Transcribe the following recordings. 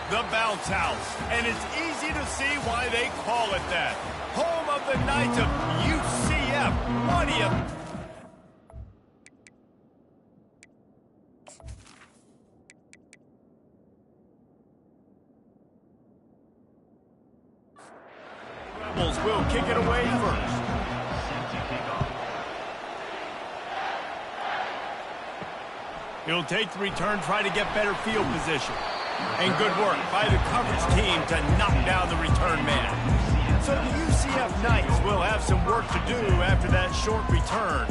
The bounce house, and it's easy to see why they call it that. Home of the Knights of UCF. What do you... Rebels will kick it away first. He'll take the return, try to get better field position. And good work by the coverage team to knock down the return man. So the UCF Knights will have some work to do after that short return.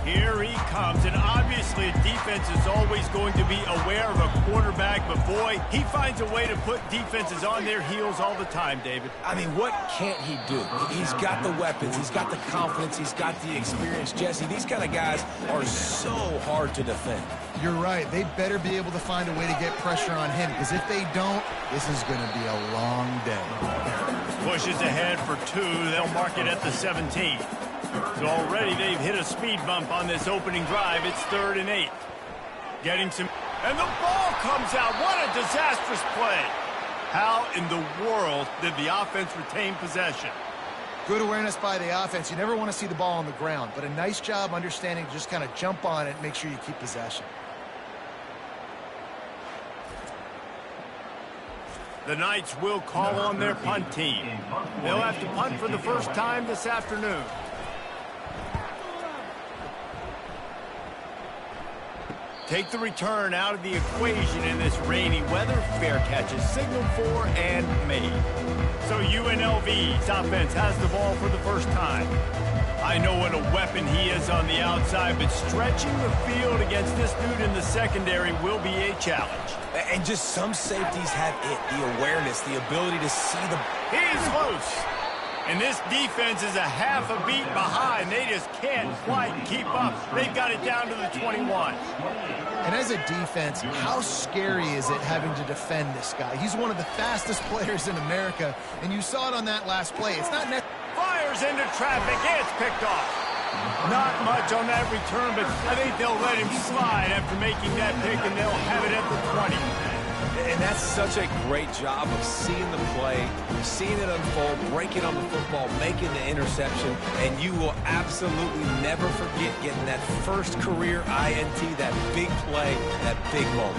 Here he comes, and obviously defense is always going to be aware of a quarterback, but boy, he finds a way to put defenses on their heels all the time, David. I mean, what can't he do? He's got the weapons, he's got the confidence, he's got the experience. Jesse, these kind of guys are so hard to defend. You're right. They better be able to find a way to get pressure on him, because if they don't, this is going to be a long day. Pushes ahead for 2. They'll mark it at the 17. So already they've hit a speed bump on this opening drive. It's 3rd and 8. Getting some... And the ball comes out. What a disastrous play. How in the world did the offense retain possession? Good awareness by the offense. You never want to see the ball on the ground, but a nice job understanding to just kind of jump on it and make sure you keep possession. The Knights will call on their punt team. They'll have to punt for the first time this afternoon. Take the return out of the equation in this rainy weather. Fair catches signaled for and made. So UNLV's offense has the ball for the first time. I know what a weapon he is on the outside, but stretching the field against this dude in the secondary will be a challenge. And just some safeties have it, the awareness, the ability to see the... He's loose. And this defense is a half a beat behind. They just can't quite keep up. They've got it down to the 21. And as a defense, how scary is it having to defend this guy? He's one of the fastest players in America, and you saw it on that last play. It's not necessary. Fires into traffic. It's picked off. Not much on that return, but I think they'll let him slide after making that pick, and they'll have it at the 20. And that's such a great job of seeing the play, seeing it unfold, breaking on the football, making the interception, and you will absolutely never forget getting that first career INT, that big play, that big moment.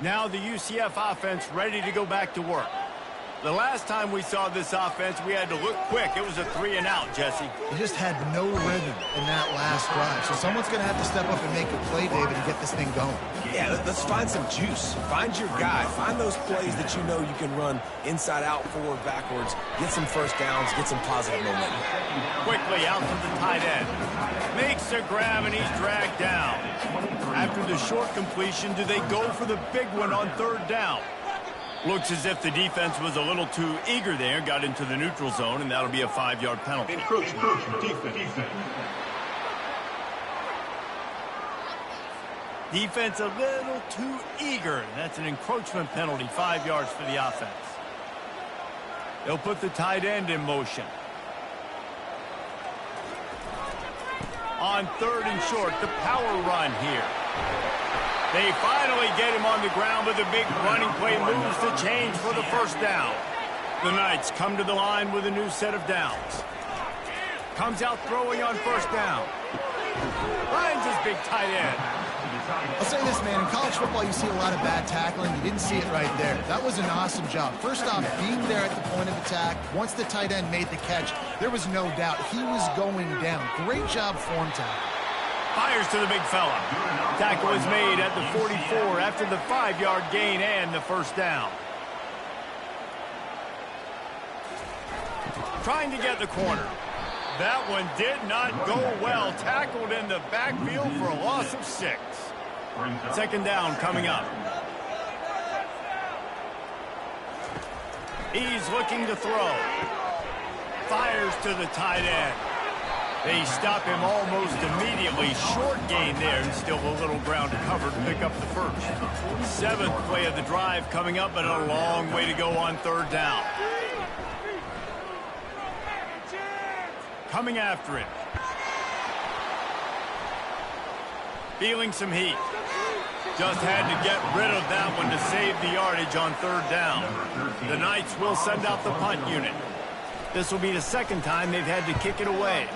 Now the UCF offense ready to go back to work. The last time we saw this offense, we had to look quick. It was a 3-and-out, Jesse. He just had no rhythm in that last drive. So someone's going to have to step up and make a play, David, and get this thing going. Yeah, let's find some juice. Find your guy. Find those plays that you know you can run inside out, forward, backwards. Get some first downs. Get some positive momentum. Quickly out to the tight end. Makes a grab, and he's dragged down. After the short completion, do they go for the big one on 3rd down? Looks as if the defense was a little too eager there, got into the neutral zone, and that'll be a 5-yard penalty. Encroachment, defense. Defense a little too eager. That's an encroachment penalty, 5 yards for the offense. They'll put the tight end in motion. On 3rd and short, the power run here. They finally get him on the ground with a big running play, moves the change for the first down. The Knights come to the line with a new set of downs. Comes out throwing on 1st down. Finds his big tight end. I'll say this, man. In college football, you see a lot of bad tackling. You didn't see it right there. That was an awesome job. First off, being there at the point of attack. Once the tight end made the catch, there was no doubt he was going down. Great job form tackle. Fires to the big fella. Tackle is made at the 44 after the 5-yard gain and the 1st down. Trying to get the corner. That one did not go well. Tackled in the backfield for a loss of 6. 2nd down coming up. He's looking to throw. Fires to the tight end. They stop him almost immediately. Short gain there, and still a little ground to cover to pick up the 1st. 7th play of the drive coming up, but a long way to go on 3rd down. Coming after it. feeling some heat. Just had to get rid of that one to save the yardage on third down. The Knights will send out the punt unit. This will be the second time they've had to kick it away.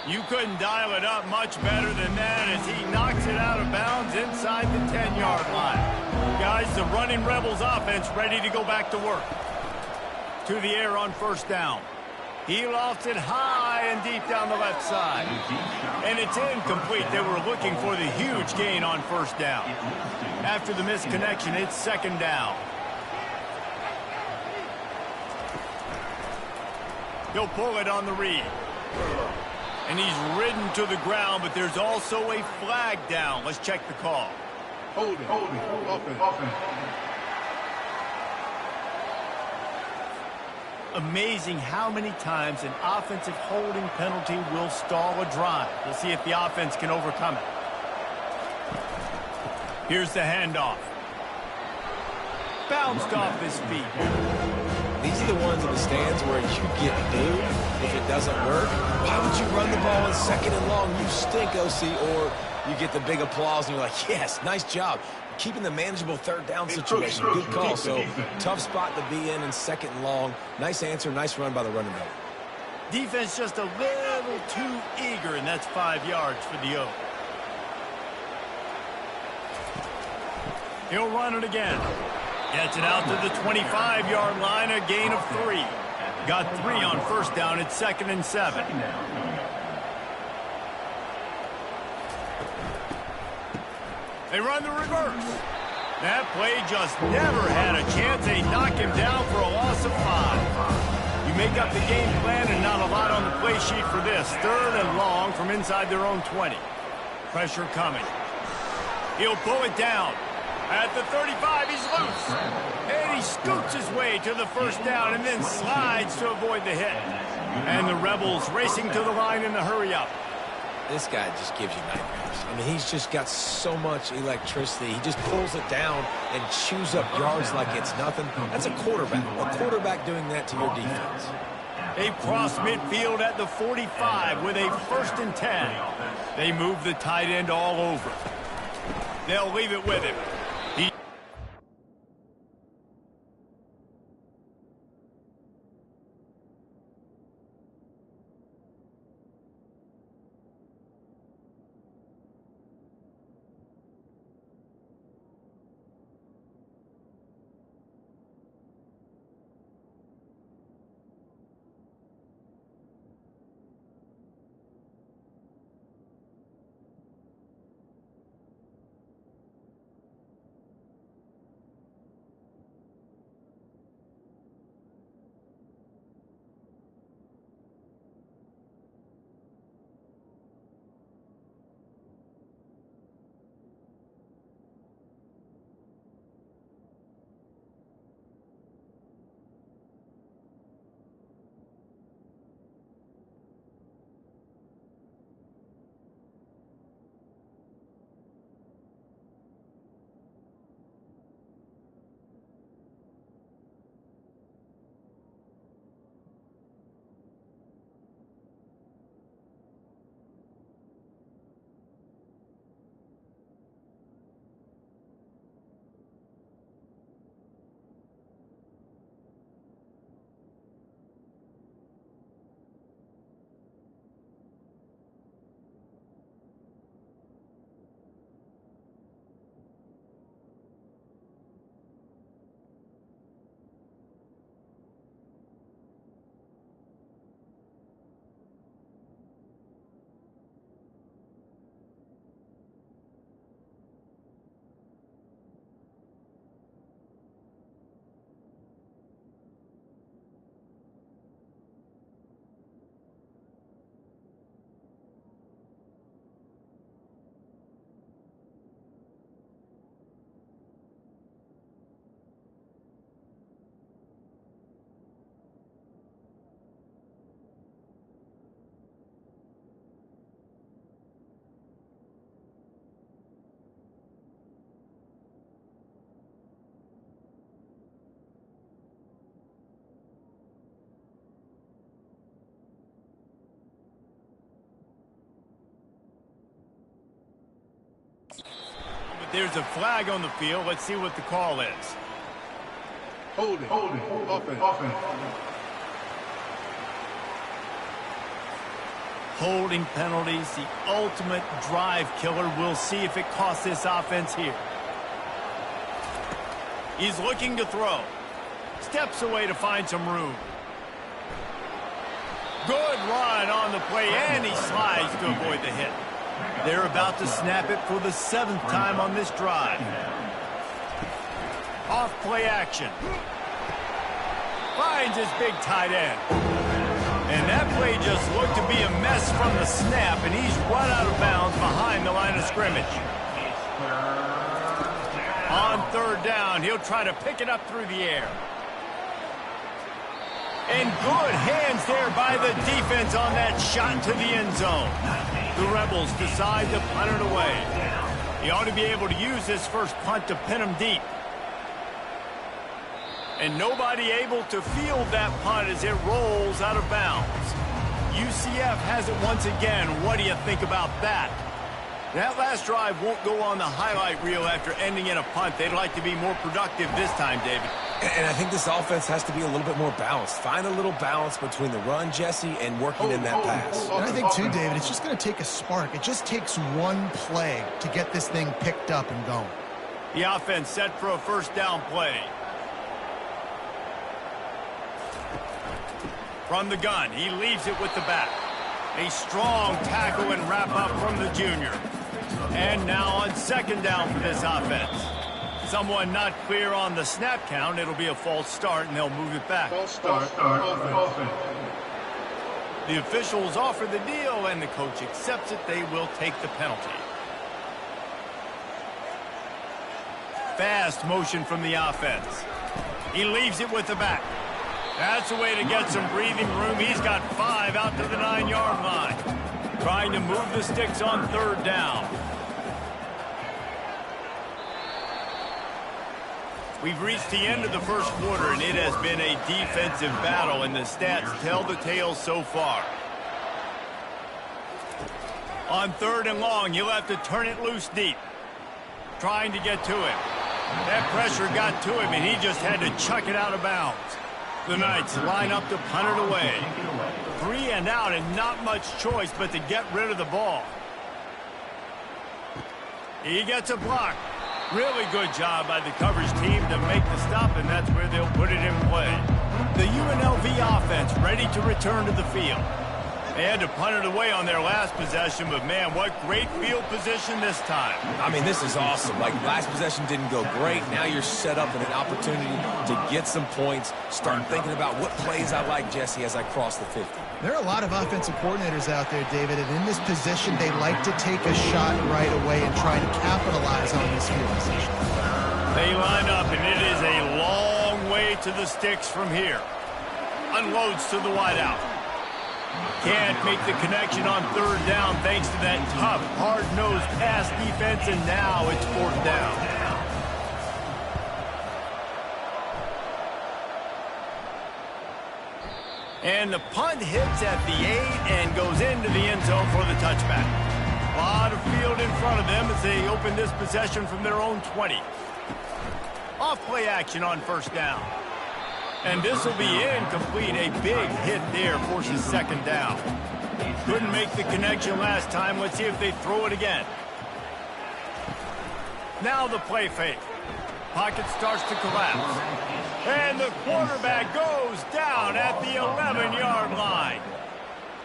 You couldn't dial it up much better than that as he knocks it out of bounds inside the 10-yard line. Guys, the running Rebels offense ready to go back to work. To the air on first down. He lofts it high and deep down the left side. And it's incomplete. They were looking for the huge gain on first down. After the misconnection, it's second down. He'll pull it on the read. And he's ridden to the ground, but there's also a flag down. Let's check the call. Hold it, open. Amazing how many times an offensive holding penalty will stall a drive. We'll see if the offense can overcome it. Here's the handoff. Bounced off his feet. These are the ones in the stands where you get booed if it doesn't work. Why would you run the ball in second and long? You stink, OC. Or you get the big applause and you're like, yes, nice job. Keeping the manageable third down situation. Good call. So tough spot to be in second and long. Nice answer, nice run by the running back. Defense just a little too eager, and that's 5 yards for the Oak. He'll run it again. Gets it out to the 25-yard line, a gain of 3. Got 3 on first down. It's 2nd and 7. They run the reverse. That play just never had a chance. They knock him down for a loss of 5. You make up the game plan and not a lot on the play sheet for this. 3rd and long from inside their own 20. Pressure coming. He'll pull it down. At the 35, he's loose. And he scoots his way to the first down and then slides to avoid the hit. And the Rebels racing to the line in the hurry-up. This guy just gives you nightmares. I mean, he's just got so much electricity. He just pulls it down and chews up yards like it's nothing. That's a quarterback. A quarterback doing that to your defense. They cross midfield at the 45 with a 1st and 10. They move the tight end all over. They'll leave it with him. There's a flag on the field. Let's see what the call is. Holding. Offense. Holding penalties, the ultimate drive killer. We'll see if it costs this offense here. He's looking to throw. Steps away to find some room. Good run on the play, and he slides to avoid the hit. They're about to snap it for the 7th time on this drive. Off play action. Finds his big tight end. And that play just looked to be a mess from the snap, and he's run out of bounds behind the line of scrimmage. On 3rd down, he'll try to pick it up through the air. And good hands there by the defense on that shot to the end zone. The Rebels decide to punt it away. He ought to be able to use this first punt to pin him deep. And nobody able to field that punt as it rolls out of bounds. UCF has it once again. What do you think about that? That last drive won't go on the highlight reel after ending in a punt. They'd like to be more productive this time, David. And I think this offense has to be a little bit more balanced. Find a little balance between the run, Jesse, and working in that pass. And I think, too, David, it's just going to take a spark. It just takes one play to get this thing picked up and going. The offense set for a first down play. From the gun, he leaves it with the back. A strong tackle and wrap up from the junior. And now on 2nd down for this offense. Someone not clear on the snap count. It'll be a false start, and they'll move it back. False start. Offense. The officials offer the deal, and the coach accepts it. They will take the penalty. Fast motion from the offense. He leaves it with the back. That's a way to get some breathing room. He's got 5 out to the 9-yard line. Trying to move the sticks on 3rd down. We've reached the end of the first quarter, and it has been a defensive battle, and the stats tell the tale so far. On 3rd and long, he'll have to turn it loose deep. Trying to get to him. That pressure got to him, and he just had to chuck it out of bounds. The Knights line up to punt it away. 3 and out, and not much choice but to get rid of the ball. He gets a block. Really good job by the coverage team to make the stop, and that's where they'll put it in play. The UNLV offense ready to return to the field. They had to punt it away on their last possession, but man, what great field position this time. I mean, this is awesome. Like, last possession didn't go great. Now you're set up in an opportunity to get some points. Start thinking about what plays I like, Jesse, as I cross the 50. There are a lot of offensive coordinators out there, David, and in this position, they like to take a shot right away and try to capitalize on this field position. They line up, and it is a long way to the sticks from here. Unloads to the wideout. Can't make the connection on 3rd down thanks to that tough, hard-nosed pass defense, and now it's 4th down. And the punt hits at the 8 and goes into the end zone for the touchback. A lot of field in front of them as they open this possession from their own 20. Off play action on 1st down. And this will be incomplete. A big hit there forces 2nd down. Couldn't make the connection last time. Let's see if they throw it again. Now the play fake. Pocket starts to collapse. And the quarterback goes down at the 11-yard line.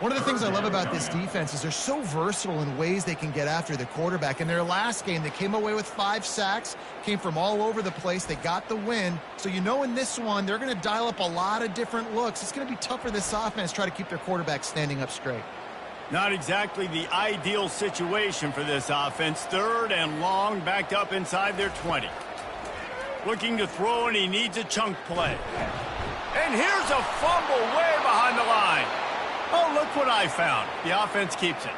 One of the things I love about this defense is they're so versatile in ways they can get after the quarterback. In their last game, they came away with 5 sacks, came from all over the place. They got the win. So you know in this one, they're going to dial up a lot of different looks. It's going to be tough for this offense to try to keep their quarterback standing up straight. Not exactly the ideal situation for this offense. 3rd and long, backed up inside their 20. Looking to throw, and he needs a chunk play. And here's a fumble way behind the line. Oh, look what I found. The offense keeps it.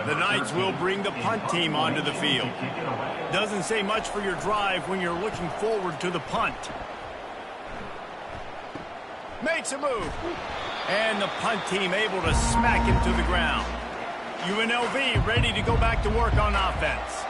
The Knights will bring the punt team onto the field. Doesn't say much for your drive when you're looking forward to the punt. Makes a move. And the punt team able to smack him to the ground. UNLV ready to go back to work on offense.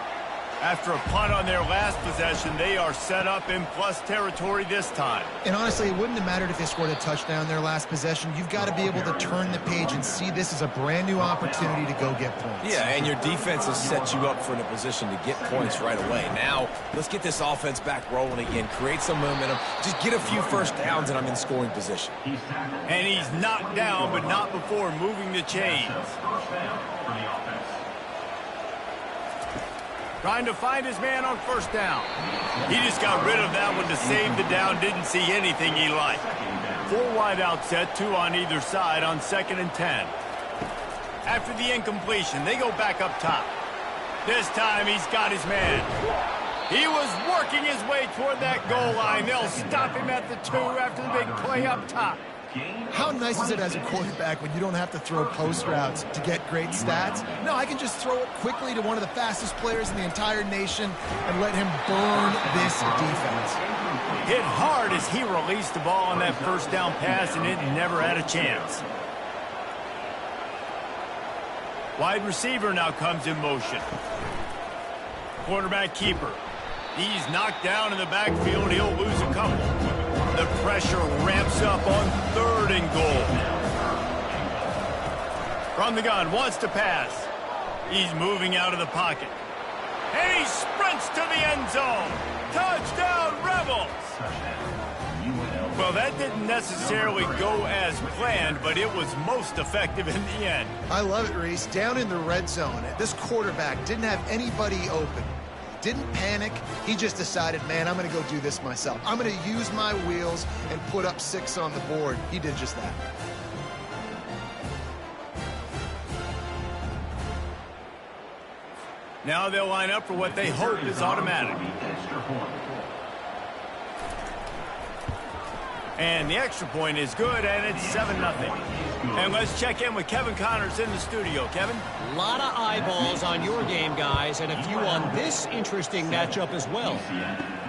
After a punt on their last possession, they are set up in plus territory this time. And honestly, it wouldn't have mattered if they scored a touchdown their last possession. You've got to be able to turn the page and see this as a brand new opportunity to go get points. Yeah, and your defense has set you up for a position to get points right away. Now, let's get this offense back rolling again, create some momentum, just get a few first downs, and I'm in scoring position. And he's knocked down, but not before moving the chains. Trying to find his man on first down. He just got rid of that one to save the down. Didn't see anything he liked. 4 wide out set, 2 on either side on 2nd and 10. After the incompletion, they go back up top. This time he's got his man. He was working his way toward that goal line. They'll stop him at the 2 after the big play up top. How nice is it as a quarterback when you don't have to throw post routes to get great stats? No, I can just throw it quickly to one of the fastest players in the entire nation and let him burn this defense. Hit hard as he released the ball on that first down pass, and it never had a chance. Wide receiver now comes in motion. Quarterback keeper. He's knocked down in the backfield. He'll lose a couple. The pressure ramps up on 3rd and goal. From the gun, wants to pass. He's moving out of the pocket. And he sprints to the end zone. Touchdown, Rebels! Well, that didn't necessarily go as planned, but it was most effective in the end. I love it, Reese. Down in the red zone, this quarterback didn't have anybody open. Didn't panic. He just decided, man, I'm going to go do this myself. I'm going to use my wheels and put up 6 on the board. He did just that. Now they'll line up for what they hope is automatic. And the extra point is good, and it's 7-0. And let's check in with Kevin Connors in the studio. Kevin? A lot of eyeballs on your game, guys, and a few on this interesting matchup as well.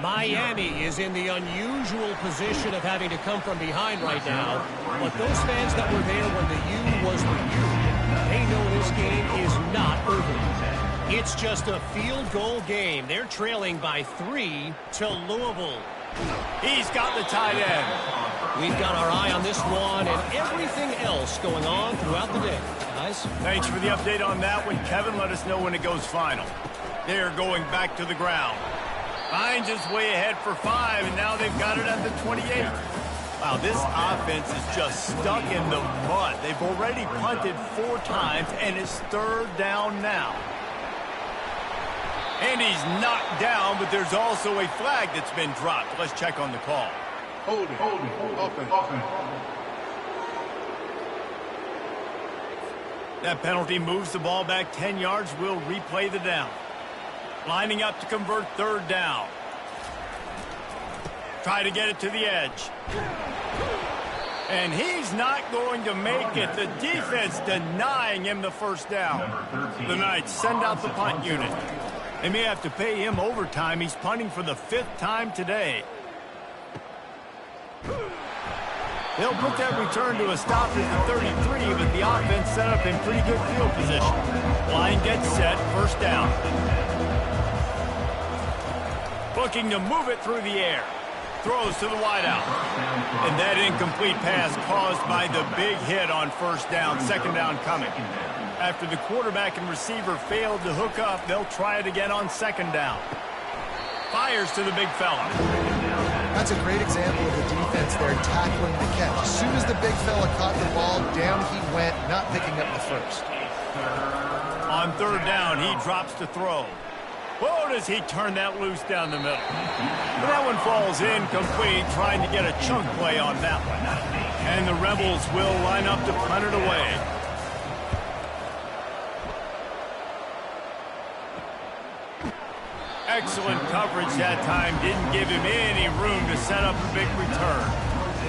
Miami is in the unusual position of having to come from behind right now, but those fans that were there when the U was the U, they know this game is not over. It's just a field goal game. They're trailing by 3 to Louisville. He's got the tight end. We've got our eye on this one and everything else going on throughout the day. Guys? Thanks for the update on that one, Kevin. Let us know when it goes final. They're going back to the ground. Finds his way ahead for 5, and now they've got it at the 28. Wow, this offense is just stuck in the mud. They've already punted 4 times, and it's 3rd down now. And he's knocked down, but there's also a flag that's been dropped. Let's check on the call. Hold it, offense. That penalty moves the ball back 10 yards. We'll replay the down. Lining up to convert 3rd down. Try to get it to the edge. And he's not going to make it. The defense denying him the first down. The Knights send out the punt unit. They may have to pay him overtime. He's punting for the 5th time today. They'll put that return to a stop at the 33, but the offense set up in pretty good field position. Line gets set, 1st down. Looking to move it through the air. Throws to the wideout. And that incomplete pass caused by the big hit on 1st down, 2nd down coming. After the quarterback and receiver failed to hook up, they'll try it again on 2nd down. Fires to the big fella. That's a great example of the defense there tackling the catch. As soon as the big fella caught the ball, down he went, not picking up the first. On 3rd down, he drops to throw. Oh, does he turn that loose down the middle. But that one falls incomplete, trying to get a chunk play on that one. And the Rebels will line up to punt it away. Excellent coverage that time. Didn't give him any room to set up a big return.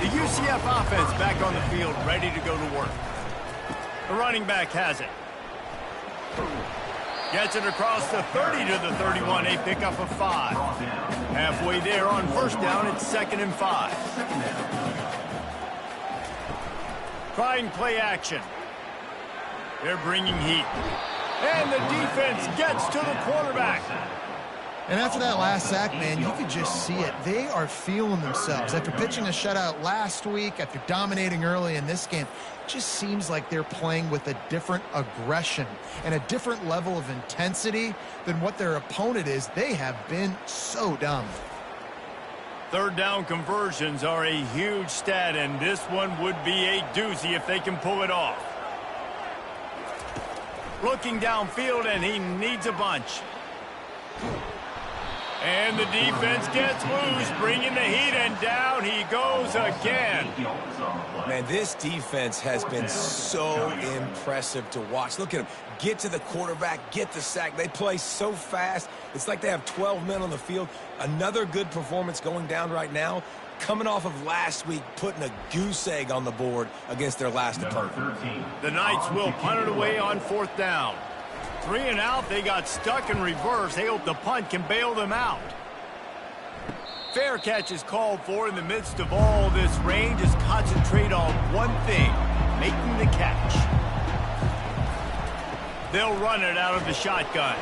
The UCF offense back on the field, ready to go to work. The running back has it. Gets it across the 30 to the 31. A pickup of 5. Halfway there on 1st down, it's 2nd and 5. Trying play action. They're bringing heat. And the defense gets to the quarterback. And after that last sack, man, you could just see it. They are feeling themselves. After pitching a shutout last week, after dominating early in this game, it just seems like they're playing with a different aggression and a different level of intensity than what their opponent is. They have been so dominant. Third down conversions are a huge stat, and this one would be a doozy if they can pull it off. Looking downfield, and he needs a bunch. And the defense gets loose, bringing the heat, and down he goes again. Man, this defense has been so impressive to watch. Look at them. Get to the quarterback, get the sack. They play so fast. It's like they have 12 men on the field. Another good performance going down right now. Coming off of last week, putting a goose egg on the board against their last opponent. The Knights will punt it away on fourth down. 3 and out, they got stuck in reverse. They hope the punt can bail them out. Fair catch is called for in the midst of all this rain. Just concentrate on one thing, making the catch. They'll run it out of the shotgun.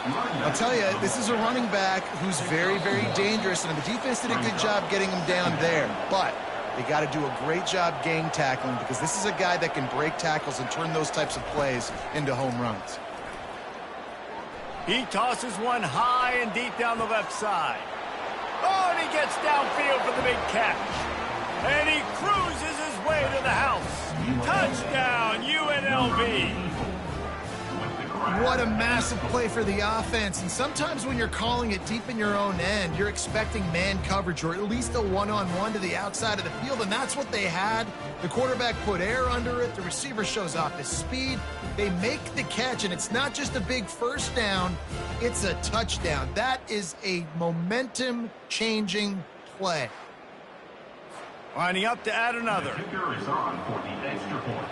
I'll tell you, this is a running back who's very, very dangerous, and the defense did a good job getting him down there. But they got to do a great job game tackling, because this is a guy that can break tackles and turn those types of plays into home runs. He tosses one high and deep down the left side. Oh, and he gets downfield for the big catch. And he cruises his way to the house. Touchdown, UNLV. What a massive play for the offense. And sometimes when you're calling it deep in your own end, you're expecting man coverage or at least a one-on-one to the outside of the field, and that's what they had. The quarterback put air under it. The receiver shows off his speed. They make the catch, and it's not just a big first down, it's a touchdown. That is a momentum-changing play. Lining up to add another. The kicker is on for the extra point.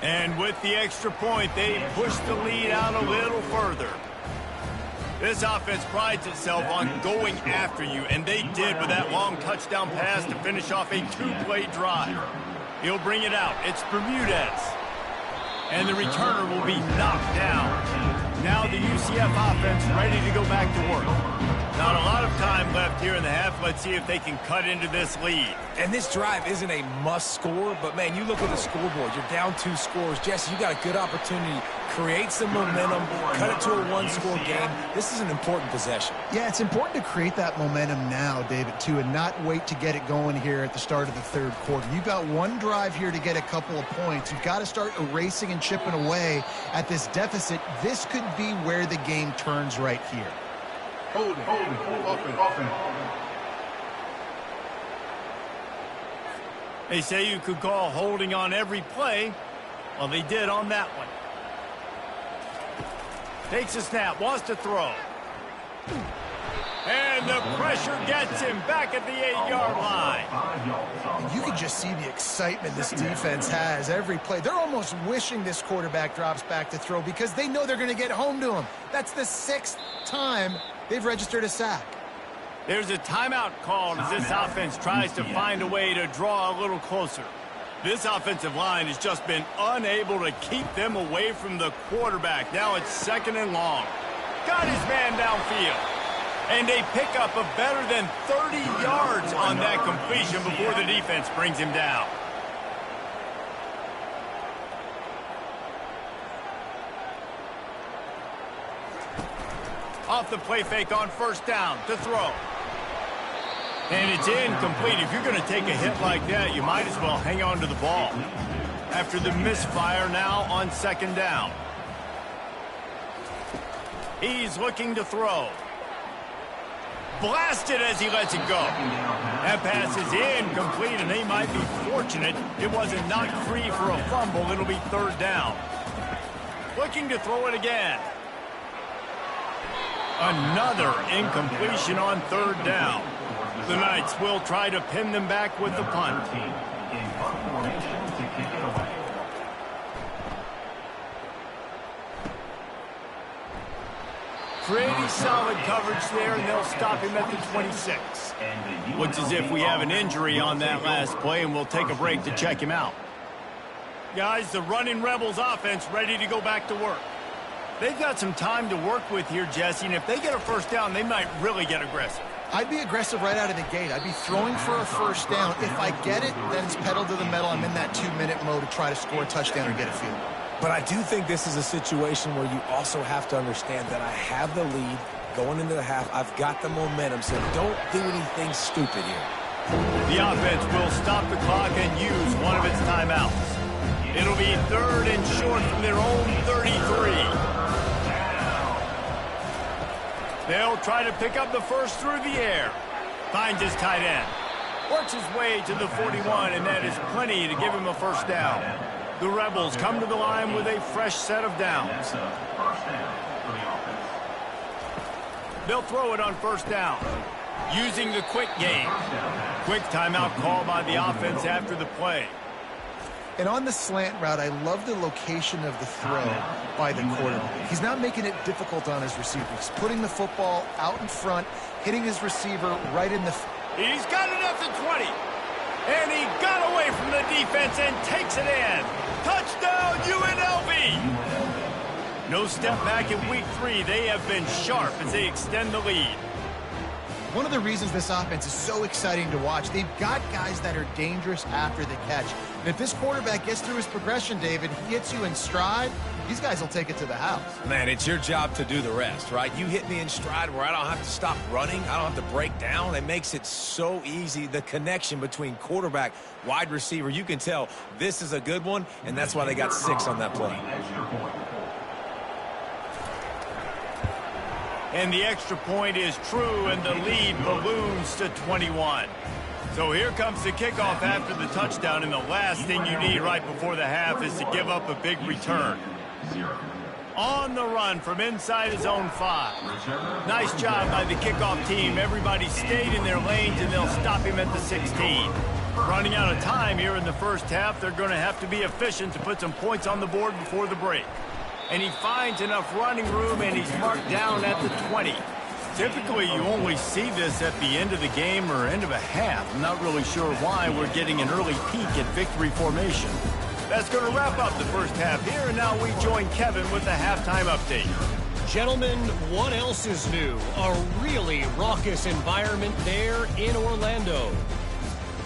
And with the extra point, they push the lead out a little further. This offense prides itself on going after you, and they did with that long touchdown pass to finish off a 2-play drive. He'll bring it out. It's Bermudez. And the returner will be knocked down. Now the UCF offense ready to go back to work. Not a lot of time left here in the half. Let's see if they can cut into this lead. And this drive isn't a must score, but man, you look at the scoreboard, you're down 2 scores. Jesse, you got a good opportunity. Create some momentum, cut it to a 1-score game. This is an important possession. Yeah, it's important to create that momentum now, David, too, and not wait to get it going here at the start of the third quarter. You've got one drive here to get a couple of points. You've got to start erasing and chipping away at this deficit. This could be where the game turns right here. Hold it. Offense. They say you could call holding on every play. Well, they did on that one. Takes a snap, wants to throw. And the pressure gets him back at the 8-yard line. You can just see the excitement this defense has every play. They're almost wishing this quarterback drops back to throw because they know they're going to get home to him. That's the 6th time they've registered a sack. There's a timeout called as this offense tries to find a way to draw a little closer. This offensive line has just been unable to keep them away from the quarterback. Now it's 2nd and long. Got his man downfield. And they pick up a better than 30 yards on that completion before the defense brings him down. Off the play fake on first down to throw. And it's incomplete. If you're going to take a hit like that, you might as well hang on to the ball. After the misfire, now on 2nd down. He's looking to throw. Blasted as he lets it go. That pass is incomplete, and they might be fortunate it wasn't knocked free for a fumble. It'll be 3rd down. Looking to throw it again. Another incompletion on 3rd down. The Knights will try to pin them back with the punt. Pretty solid coverage there, and they'll stop him at the 26. Looks as if we have an injury on that last play, and we'll take a break to check him out. Guys, the running Rebels offense ready to go back to work. They've got some time to work with here, Jesse, and if they get a first down, they might really get aggressive. I'd be aggressive right out of the gate. I'd be throwing for a first down. If I get it, then it's pedal to the metal. I'm in that 2-minute mode to try to score a touchdown or get a field. But I do think this is a situation where you also have to understand that I have the lead going into the half. I've got the momentum, so don't do anything stupid here. The offense will stop the clock and use one of its timeouts. It'll be 3rd and short from their own 33. They'll try to pick up the first through the air. Finds his tight end. Works his way to the 41, and that is plenty to give him a first down. The Rebels come to the line with a fresh set of downs. They'll throw it on first down. Using the quick game. Quick timeout call by the offense after the play. And on the slant route, I love the location of the throw by the quarterback. He's not making it difficult on his receiver. He's putting the football out in front, hitting his receiver right in the... He's got it at the 20. And he got away from the defense and takes it in. Touchdown, UNLV! No step back in week 3. They have been sharp as they extend the lead. One of the reasons this offense is so exciting to watch, they've got guys that are dangerous after the catch. And if this quarterback gets through his progression, David, he hits you in stride, these guys will take it to the house. Man, it's your job to do the rest, right? You hit me in stride where I don't have to stop running. I don't have to break down. It makes it so easy. The connection between quarterback, wide receiver, you can tell this is a good one, and that's why they got 6 on that play. And the extra point is true, and the lead balloons to 21. So here comes the kickoff after the touchdown, and the last thing you need right before the half is to give up a big return. On the run from inside his own 5. Nice job by the kickoff team. Everybody stayed in their lanes, and they'll stop him at the 16. Running out of time here in the first half, they're going to have to be efficient to put some points on the board before the break. And he finds enough running room, and he's marked down at the 20. Typically, you only see this at the end of the game or end of a half. I'm not really sure why we're getting an early peek at victory formation. That's going to wrap up the first half here, and now we join Kevin with the halftime update. Gentlemen, what else is new? A really raucous environment there in Orlando.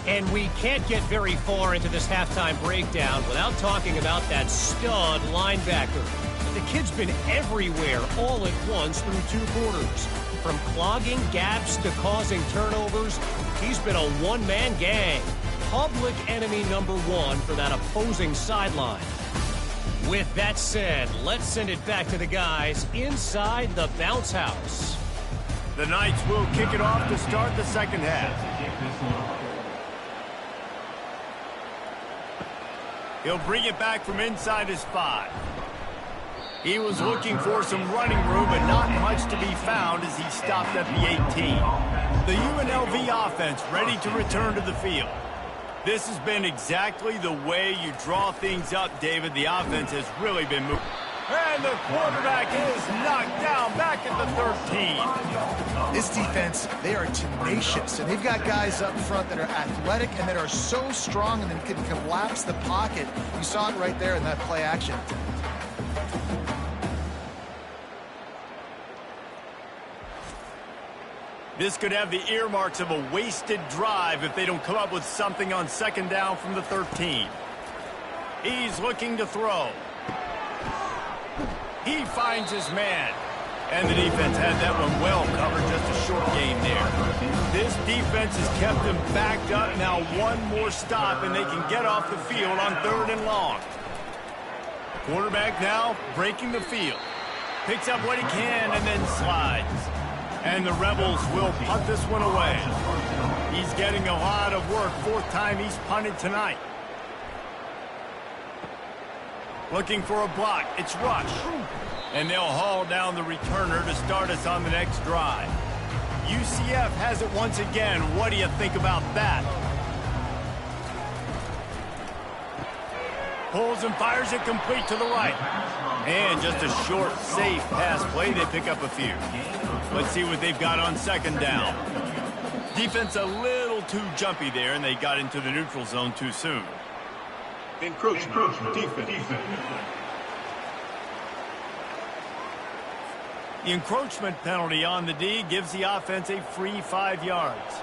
And we can't get very far into this halftime breakdown without talking about that stud linebacker. The kid's been everywhere all at once through 2 quarters. From clogging gaps to causing turnovers, he's been a one-man gang. Public enemy number 1 for that opposing sideline. With that said, let's send it back to the guys inside the bounce house. The Knights will kick it off to start the second half. He'll bring it back from inside his 5. He was looking for some running room, but not much to be found as he stopped at the 18. The UNLV offense ready to return to the field. This has been exactly the way you draw things up, David. The offense has really been moving. And the quarterback is knocked down back at the 13. This defense, they are tenacious, and they've got guys up front that are athletic and that are so strong and then can collapse the pocket. You saw it right there in that play action. This could have the earmarks of a wasted drive if they don't come up with something on second down from the 13. He's looking to throw. He finds his man. And the defense had that one well covered, just a short game there. This defense has kept them backed up. Now one more stop, and they can get off the field on 3rd and long. Quarterback now breaking the field. Picks up what he can and then slides. And the Rebels will punt this one away. He's getting a lot of work. 4th time he's punted tonight. Looking for a block. It's Rush. And they'll haul down the returner to start us on the next drive. UCF has it once again. What do you think about that? Pulls and fires it complete to the right. And just a short, safe pass play. They pick up a few. Let's see what they've got on second down. Defense a little too jumpy there, and they got into the neutral zone too soon. Encroachment. Defense. The encroachment penalty on the D gives the offense a free 5 yards.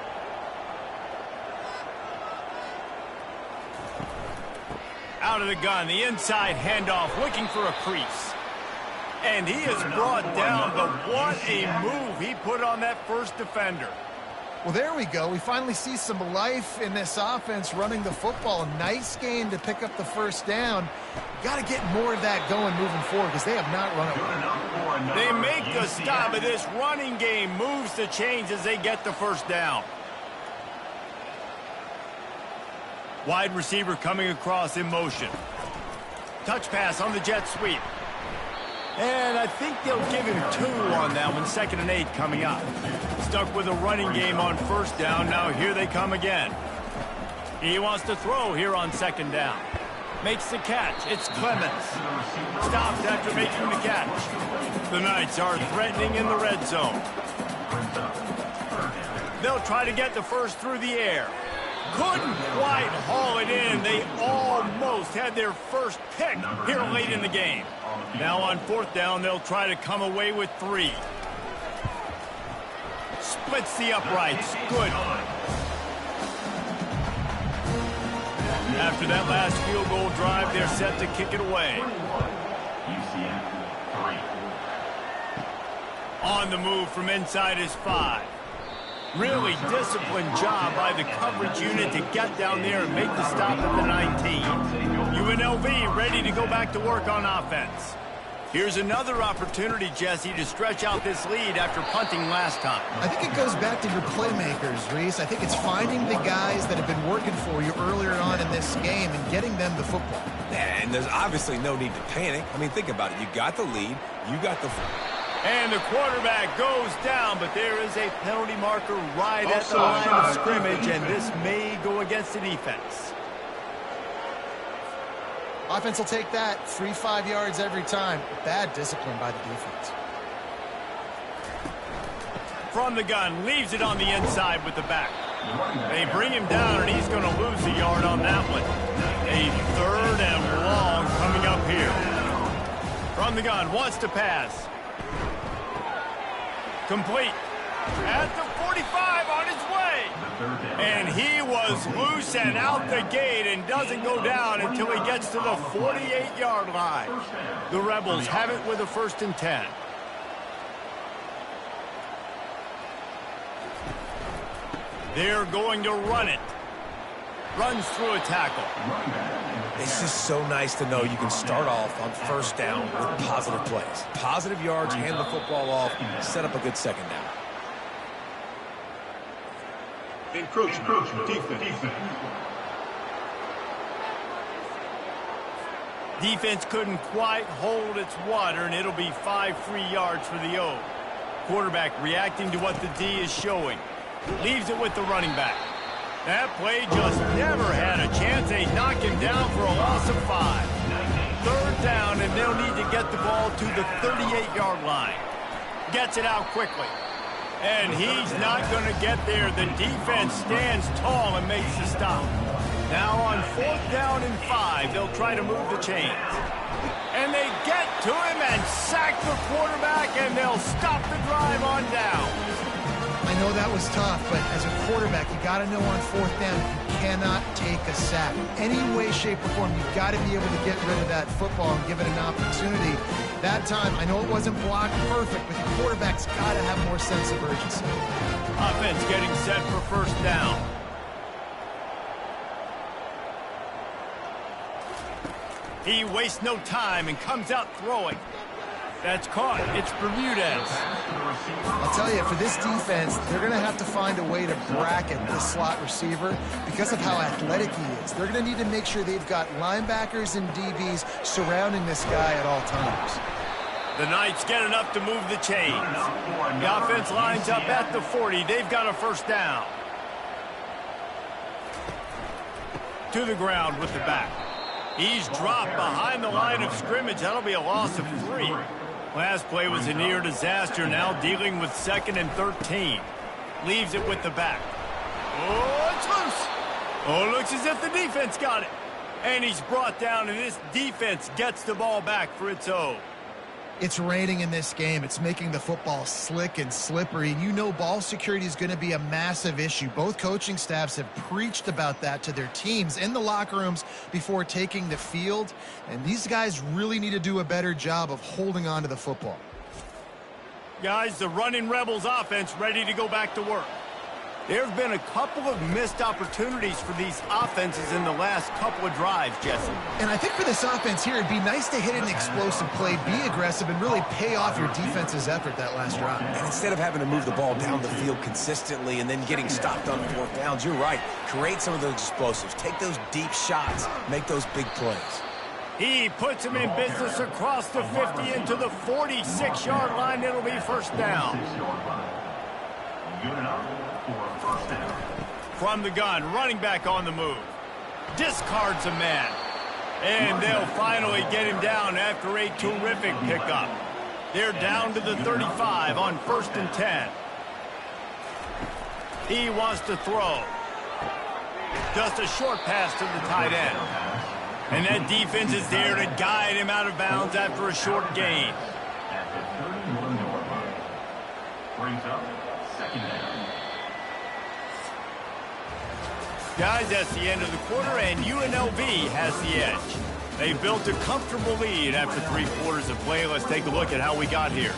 Out of the gun, the inside handoff, looking for a crease. And he is brought down, but what a move he put on that first defender. Well, there we go. We finally see some life in this offense running the football. Nice game to pick up the first down. Got to get more of that going moving forward because they have not run it well. They make the stop, but this running game moves the chains as they get the first down. Wide receiver coming across in motion. Touch pass on the jet sweep. And I think they'll give him 2 on that one. 2nd and 8 coming up. Stuck with a running game on first down. Now here they come again. He wants to throw here on 2nd down. Makes the catch. It's Clemens. Stopped after making the catch. The Knights are threatening in the red zone. They'll try to get the first through the air. Couldn't quite haul it in. They almost had their first pick here late in the game. Now on 4th down, they'll try to come away with 3. Splits the uprights. Good. After that last field goal drive, they're set to kick it away. UCF 3. On the move from inside his 5. Really disciplined job by the coverage unit to get down there and make the stop at the 19. UNLV ready to go back to work on offense. Here's another opportunity, Jesse, to stretch out this lead after punting last time. I think it goes back to your playmakers, Reese. I think it's finding the guys that have been working for you earlier on in this game and getting them the football. And there's obviously no need to panic. I mean, think about it. You got the lead. You got the... And the quarterback goes down, but there is a penalty marker right at the line of scrimmage, and this may go against the defense. Offense will take that. Free 5 yards every time. Bad discipline by the defense. From the gun, leaves it on the inside with the back. They bring him down, and he's going to lose a yard on that one. A 3rd and long coming up here. From the gun, wants to pass. Complete. At the 45 on his way. And he was loose and out the gate and doesn't go down until he gets to the 48-yard line. The Rebels have it with a 1st and 10. They're going to run it. Runs through a tackle. It's just so nice to know you can start off on 1st down with positive plays. Positive yards, hand the football off, set up a good 2nd down. Encroachment. Defense. Defense couldn't quite hold its water, and it'll be 5 free yards for the O. Quarterback reacting to what the D is showing. Leaves it with the running back. That play just never had a chance. They knock him down for a loss of 5. 3rd down, and they'll need to get the ball to the 38-yard line. Gets it out quickly. And he's not going to get there. The defense stands tall and makes the stop. Now on 4th down and 5, they'll try to move the chains. And they get to him and sack the quarterback, and they'll stop the drive on down. I know that was tough, but as a quarterback, you got to know on 4th down, you cannot take a sack. Any way, shape, or form, you've got to be able to get rid of that football and give it an opportunity. That time, I know it wasn't blocked perfect, but the quarterback's got to have more sense of urgency. Offense getting set for 1st down. He wastes no time and comes out throwing. That's caught. It's Bermudez. I'll tell you, for this defense, they're going to have to find a way to bracket the slot receiver because of how athletic he is. They're going to need to make sure they've got linebackers and DBs surrounding this guy at all times. The Knights get enough to move the chains. The offense lines up at the 40. They've got a 1st down. To the ground with the back. He's dropped behind the line of scrimmage. That'll be a loss of 3. Last play was a near disaster. Now dealing with 2nd and 13. Leaves it with the back. Oh, it's loose. Oh, looks as if the defense got it. And he's brought down, and this defense gets the ball back for its own. It's raining in this game. It's making the football slick and slippery. And you know ball security is going to be a massive issue. Both coaching staffs have preached about that to their teams in the locker rooms before taking the field. And these guys really need to do a better job of holding on to the football. Guys, the running Rebels offense ready to go back to work. There have been a couple of missed opportunities for these offenses in the last couple of drives, Jesse. And I think for this offense here, it'd be nice to hit an explosive play, be aggressive, and really pay off your defense's effort that last drive. And instead of having to move the ball down the field consistently and then getting stopped on fourth downs, you're right. Create some of those explosives. Take those deep shots. Make those big plays. He puts him in business across the 50 into the 46-yard line. It'll be first down. From the gun, running back on the move. Discards a man. And they'll finally get him down after a terrific pickup. They're down to the 35 on 1st and 10. He wants to throw. Just a short pass to the tight end. And that defense is there to guide him out of bounds after a short gain. Brings up second down. Guys, that's the end of the quarter, and UNLV has the edge. They built a comfortable lead after 3 quarters of play. Let's take a look at how we got here.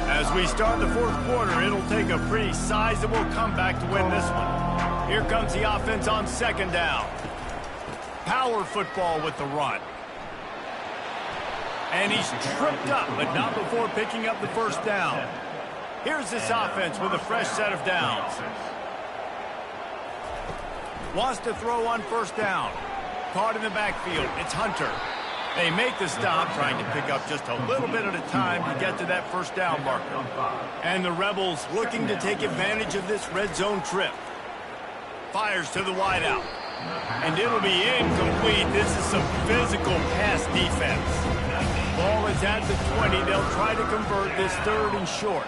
As we start the 4th quarter, it'll take a pretty sizable comeback to win this one. Here comes the offense on 2nd down. Power football with the run. And he's tripped up, but not before picking up the 1st down. Here's this offense with a fresh set of downs. Wants to throw on 1st down. Caught in the backfield. It's Hunter. They make the stop, trying to pick up just a little bit at a time to get to that 1st down marker. And the Rebels looking to take advantage of this red zone trip. Fires to the wideout. And it'll be incomplete. This is some physical pass defense. Ball is at the 20. They'll try to convert this 3rd and short.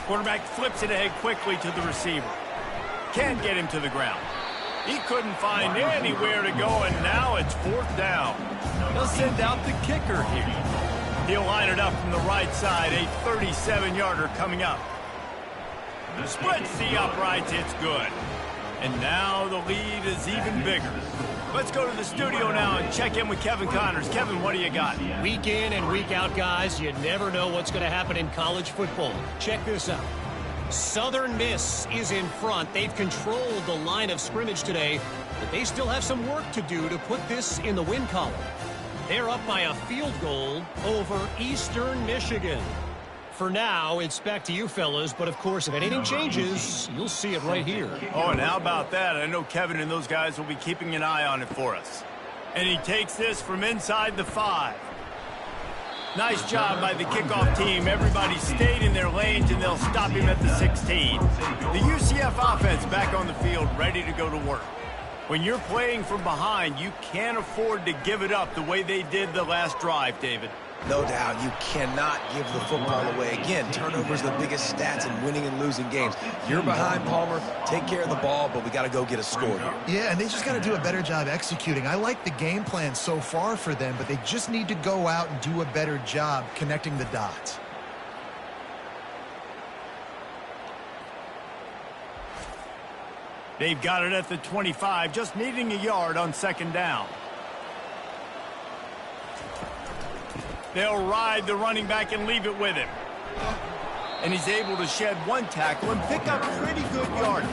Quarterback flips it ahead quickly to the receiver. Can't get him to the ground. He couldn't find anywhere to go, and now it's 4th down. They'll send out the kicker here. He'll line it up from the right side, a 37-yarder coming up. Splits the uprights, it's good. And now the lead is even bigger. Let's go to the studio now and check in with Kevin Connors. Kevin, what do you got? Week in and week out, guys, you never know what's going to happen in college football. Check this out. Southern Miss is in front. They've controlled the line of scrimmage today, but they still have some work to do to put this in the win column. They're up by a field goal over Eastern Michigan. For now, it's back to you fellas, but of course, if anything changes, you'll see it right here. Oh, and how about that? I know Kevin and those guys will be keeping an eye on it for us. And he takes this from inside the 5. Nice job by the kickoff team. Everybody stayed in their lanes, and they'll stop him at the 16. The UCF offense back on the field, ready to go to work. When you're playing from behind, you can't afford to give it up the way they did the last drive, David. No doubt, you cannot give the football away. Again, turnovers are the biggest stats in winning and losing games. You're behind, Palmer. Take care of the ball, but we got to go get a score here. Yeah, and they just got to do a better job executing. I like the game plan so far for them, but they just need to go out and do a better job connecting the dots. They've got it at the 25, just needing a yard on 2nd down. They'll ride the running back and leave it with him. And he's able to shed 1 tackle and pick up pretty good yardage.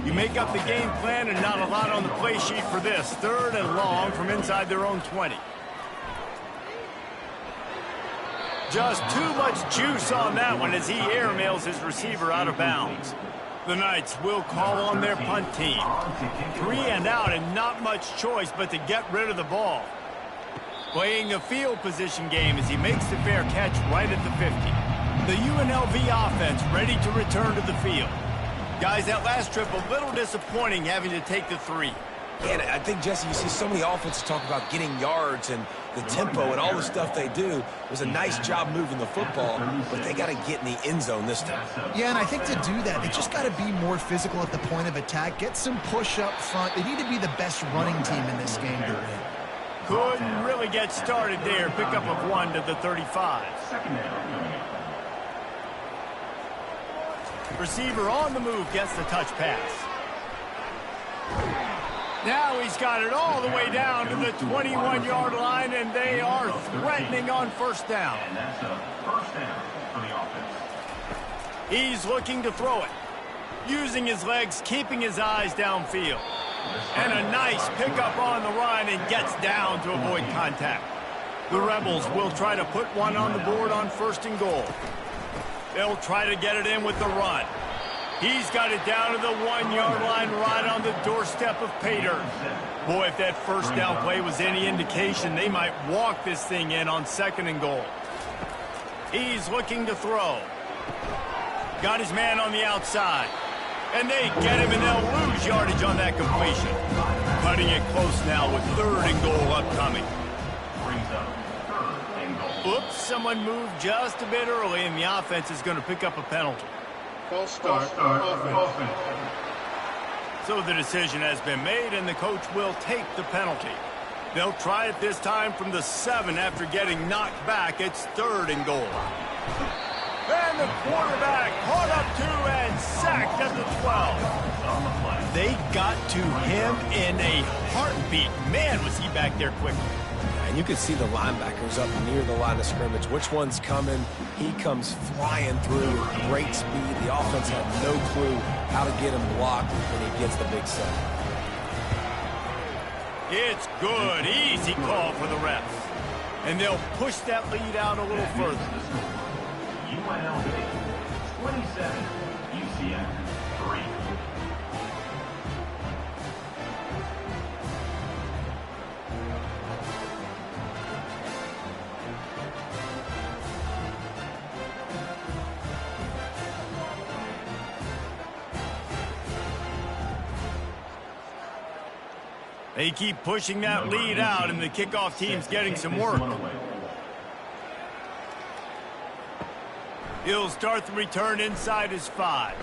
You make up the game plan and not a lot on the play sheet for this. 3rd and long from inside their own 20. Just too much juice on that one as he airmails his receiver out of bounds. The Knights will call on their punt team. 3 and out and not much choice but to get rid of the ball. Playing a field position game as he makes the fair catch right at the 50. The UNLV offense ready to return to the field. Guys, that last trip a little disappointing having to take the 3. Yeah, and I think, Jesse, you see so many offenses talk about getting yards and the tempo and all the stuff they do. It was a nice job moving the football, but they got to get in the end zone this time. Yeah, and I think to do that, they just got to be more physical at the point of attack, get some push up front. They need to be the best running team in this game to win. Couldn't really get started there. Pickup of 1 to the 35. Receiver on the move gets the touch pass. Now he's got it all the way down to the 21-yard line, and they are threatening on first down. And that's a first down for the offense. He's looking to throw it, using his legs, keeping his eyes downfield. And a nice pickup on the run and gets down to avoid contact. The Rebels will try to put one on the board on 1st and goal. They'll try to get it in with the run. He's got it down to the 1-yard line right on the doorstep of Pater. Boy, if that first down play was any indication, they might walk this thing in on 2nd and goal. He's looking to throw. Got his man on the outside. And they get him, and they'll lose yardage on that completion. Cutting it close now with 3rd and goal upcoming. Brings up 3rd and goal. Oops, someone moved just a bit early, and the offense is going to pick up a penalty. False start. Offense. So the decision has been made, and the coach will take the penalty. They'll try it this time from the 7 after getting knocked back. It's 3rd and goal. And the quarterback caught up to and sacked at the 12. They got to him in a heartbeat. Man, was he back there quickly. And you can see the linebackers up near the line of scrimmage. Which one's coming? He comes flying through with great speed. The offense had no clue how to get him blocked, and he gets the big sack. It's good. Easy call for the refs. And they'll push that lead out a little further. UNLV 27, UCF 3. They keep pushing that lead out, and the kickoff team's getting some work. He'll start the return inside his 5.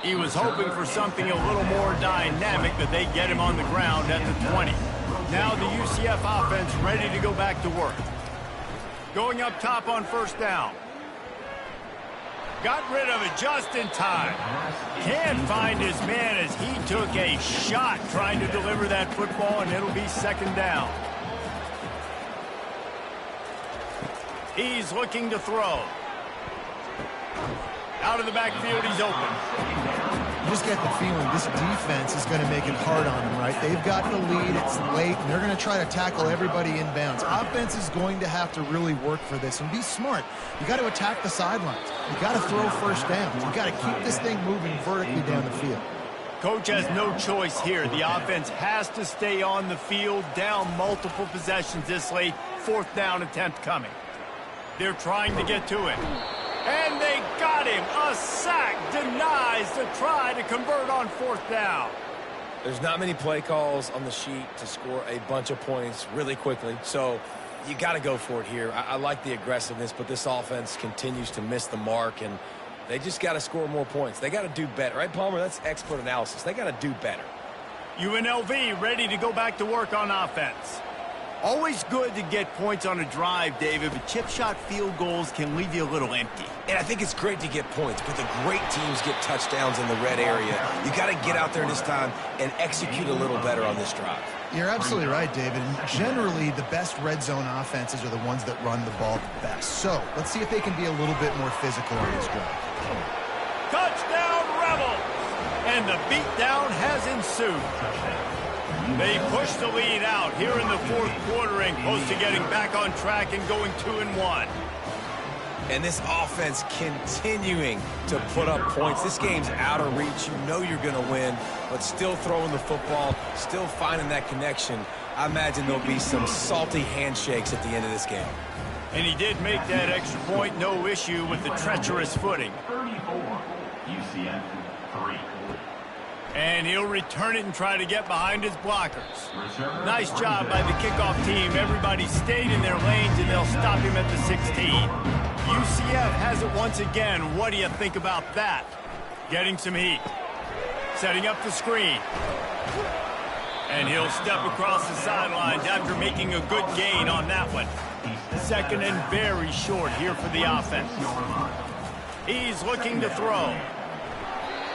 He was hoping for something a little more dynamic, but they get him on the ground at the 20. Now the UCF offense ready to go back to work. Going up top on 1st down. Got rid of it just in time. Can't find his man as he took a shot trying to deliver that football, and it'll be 2nd down. He's looking to throw. Out of the backfield, he's open. You just get the feeling this defense is going to make it hard on them, right? They've got the lead, it's late, and they're going to try to tackle everybody inbounds. Offense is going to have to really work for this and be smart. You got to attack the sidelines. You got to throw 1st downs. You got to keep this thing moving vertically down the field. Coach has no choice here. The offense has to stay on the field, down multiple possessions this late. 4th down attempt coming. They're trying to get to him. And they got him. A sack denies the try to convert on 4th down. There's not many play calls on the sheet to score a bunch of points really quickly, so you got to go for it here. I like the aggressiveness, but this offense continues to miss the mark, and they just got to score more points. They got to do better. Right, Palmer? That's expert analysis. They got to do better. UNLV ready to go back to work on offense. Always good to get points on a drive, David, but chip shot field goals can leave you a little empty. And I think it's great to get points, but the great teams get touchdowns in the red area. You got to get out there this time and execute a little better on this drive. You're absolutely right, David. And generally, the best red zone offenses are the ones that run the ball the best. So let's see if they can be a little bit more physical on this drive. Touchdown, Rebels! And the beatdown has ensued. They push the lead out here in the 4th quarter and close to getting back on track and going 2-1. And this offense continuing to put up points. This game's out of reach. You know you're going to win, but still throwing the football, still finding that connection. I imagine there'll be some salty handshakes at the end of this game. And he did make that extra point, no issue with the treacherous footing. 34, UCF 3. And he'll return it and try to get behind his blockers. Nice job by the kickoff team. Everybody stayed in their lanes, and they'll stop him at the 16. UCF has it once again. What do you think about that? Getting some heat. Setting up the screen. And he'll step across the sidelines after making a good gain on that one. Second and very short here for the offense. He's looking to throw.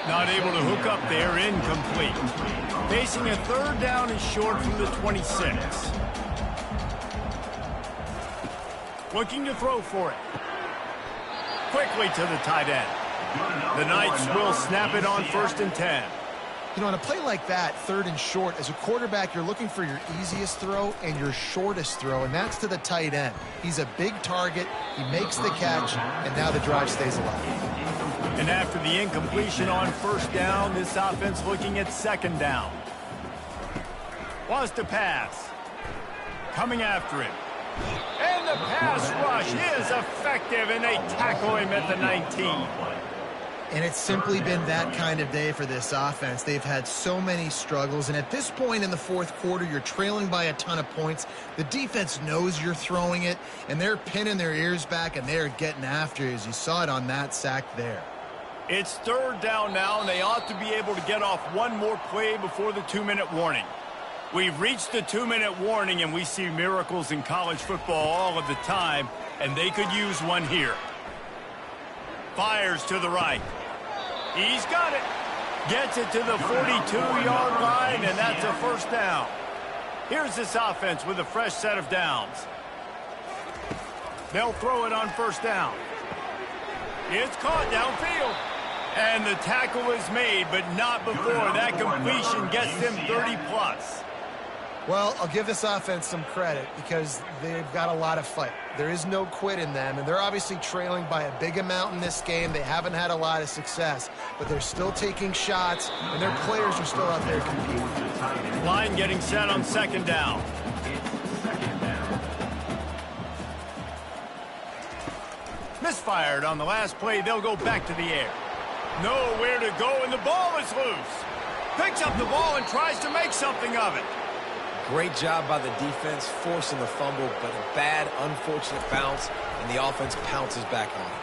Not able to hook up there, incomplete. Facing a third down and short from the 26. Looking to throw for it. Quickly to the tight end. The Knights will snap it on 1st and 10. You know, on a play like that, 3rd and short, as a quarterback, you're looking for your easiest throw and your shortest throw, and that's to the tight end. He's a big target, he makes the catch, and now the drive stays alive. And after the incompletion on 1st down, this offense looking at 2nd down. Wants to pass. Coming after him. And the pass rush is effective, and they tackle him at the 19. And it's simply been that kind of day for this offense. They've had so many struggles, and at this point in the 4th quarter, you're trailing by a ton of points. The defense knows you're throwing it, and they're pinning their ears back, and they're getting after you, as you saw it on that sack there. It's 3rd down now, and they ought to be able to get off one more play before the 2-minute warning. We've reached the 2-minute warning, and we see miracles in college football all of the time, and they could use one here. Fires to the right. He's got it. Gets it to the 42-yard line, and that's a 1st down. Here's this offense with a fresh set of downs. They'll throw it on 1st down. It's caught downfield. And the tackle is made, but not before that completion gets them 30+. Well, I'll give this offense some credit because they've got a lot of fight. There is no quit in them, and they're obviously trailing by a big amount in this game. They haven't had a lot of success, but they're still taking shots, and their players are still out there competing. Line getting set on 2nd down. Misfired on the last play. They'll go back to the air. Nowhere to go, and the ball is loose. Picks up the ball and tries to make something of it. Great job by the defense, forcing the fumble, but a bad, unfortunate bounce, and the offense pounces back on it.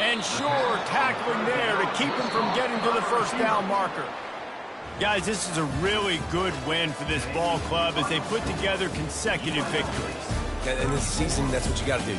And sure, tackling there to keep him from getting to the 1st down marker. Guys, this is a really good win for this ball club as they put together consecutive victories. In this season, that's what you got to do.